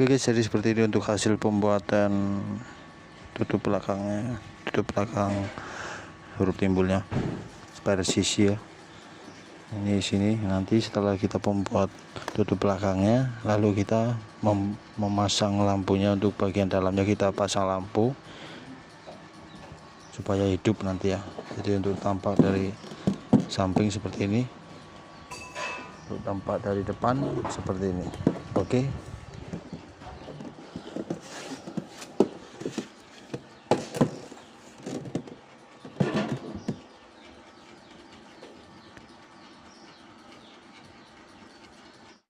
Oke guys, jadi seperti ini untuk hasil pembuatan tutup belakangnya, tutup belakang huruf timbulnya pada sisi ya. Ini sini nanti setelah kita membuat tutup belakangnya, lalu kita memasang lampunya. Untuk bagian dalamnya kita pasang lampu supaya hidup nanti ya. Jadi untuk tampak dari samping seperti ini, untuk tampak dari depan seperti ini. Oke.